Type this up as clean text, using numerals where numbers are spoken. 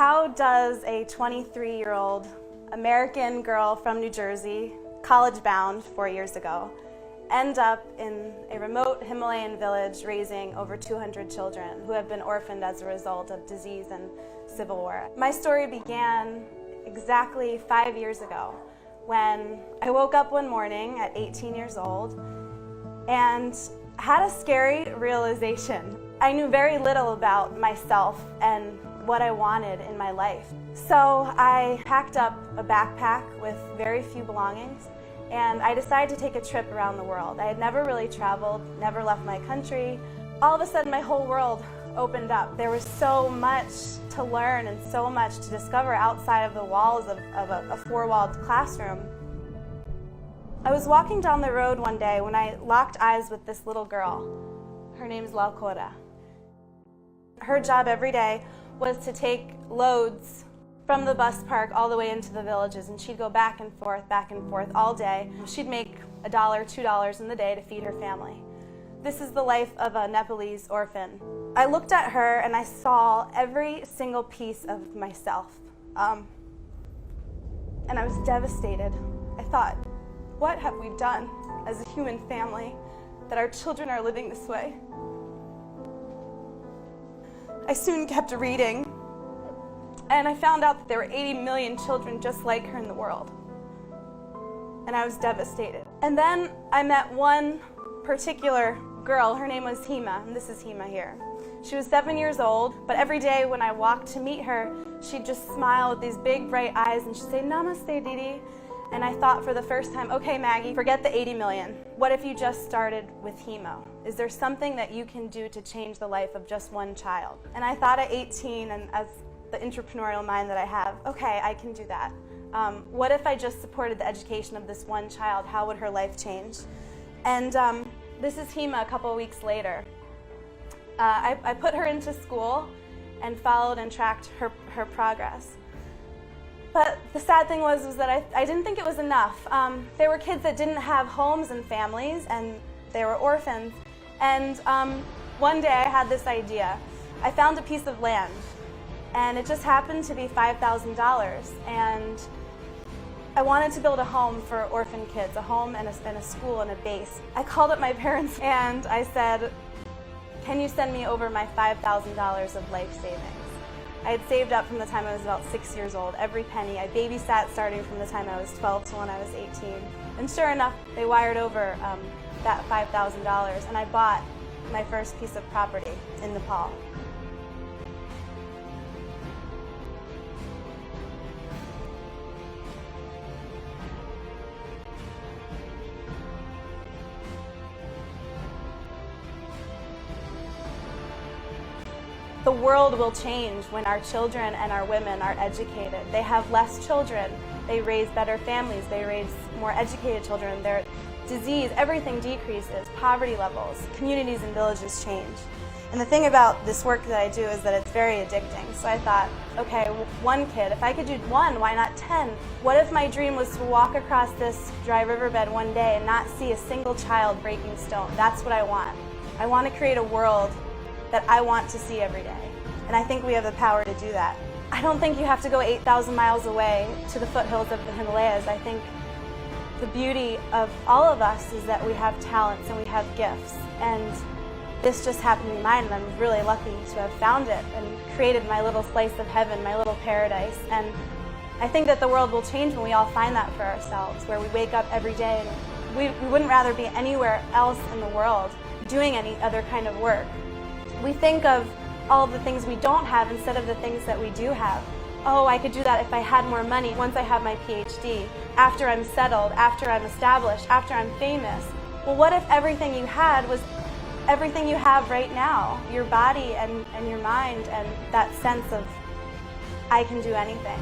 How does a 23-year-old American girl from New Jersey, college-bound 4 years ago, end up in a remote Himalayan village raising over 200 children who have been orphaned as a result of disease and civil war? My story began exactly 5 years ago when I woke up one morning at 18 years old and had a scary realization. I knew very little about myself and what I wanted in my life. So I packed up a backpack with very few belongings and I decided to take a trip around the world. I had never really traveled, never left my country. All of a sudden my whole world opened up. There was so much to learn and so much to discover outside of the walls of a four-walled classroom. I was walking down the road one day when I locked eyes with this little girl. Her name's Laura. Her job every day was to take loads from the bus park all the way into the villages, and she'd go back and forth all day. She'd make $1, $2 in the day to feed her family. This is the life of a Nepalese orphan. I looked at her and I saw every single piece of myself. And I was devastated. I thought, what have we done as a human family that our children are living this way? I soon kept reading, and I found out that there were 80 million children just like her in the world. And I was devastated. And then I met one particular girl. Her name was Hema, and this is Hema here. She was 7 years old, but every day when I walked to meet her, she'd just smile with these big bright eyes and she'd say, "Namaste, Didi." And I thought for the first time, okay, Maggie, forget the 80 million. What if you just started with Hemo? Is there something that you can do to change the life of just one child? And I thought at 18, and as the entrepreneurial mind that I have, okay, I can do that. What if I just supported the education of this one child? How would her life change? And this is Hema a couple of weeks later. I put her into school and followed and tracked her progress. But the sad thing was that I didn't think it was enough. There were kids that didn't have homes and families, and they were orphans. And one day I had this idea. I found a piece of land, and it just happened to be $5,000. And I wanted to build a home for orphan kids, a home and a school and a base. I called up my parents and I said, "Can you send me over my $5,000 of life savings?" I had saved up from the time I was about 6 years old, every penny. I babysat starting from the time I was 12 to when I was 18. And sure enough, they wired over that $5,000, and I bought my first piece of property in Nepal. The world will change when our children and our women are educated. They have less children, they raise better families, they raise more educated children, their disease, everything decreases, poverty levels, communities and villages change. And the thing about this work that I do is that it's very addicting. So I thought, okay, one kid, if I could do one, why not 10? What if my dream was to walk across this dry riverbed one day and not see a single child breaking stone? That's what I want. I want to create a world that I want to see every day. And I think we have the power to do that. I don't think you have to go 8,000 miles away to the foothills of the Himalayas. I think the beauty of all of us is that we have talents and we have gifts. And this just happened to be mine, and I'm really lucky to have found it and created my little slice of heaven, my little paradise. And I think that the world will change when we all find that for ourselves, where we wake up every day and we wouldn't rather be anywhere else in the world doing any other kind of work. We think of all of the things we don't have instead of the things that we do have. Oh, I could do that if I had more money once I have my PhD, after I'm settled, after I'm established, after I'm famous. Well, what if everything you had was everything you have right now? Your body and your mind and that sense of, I can do anything.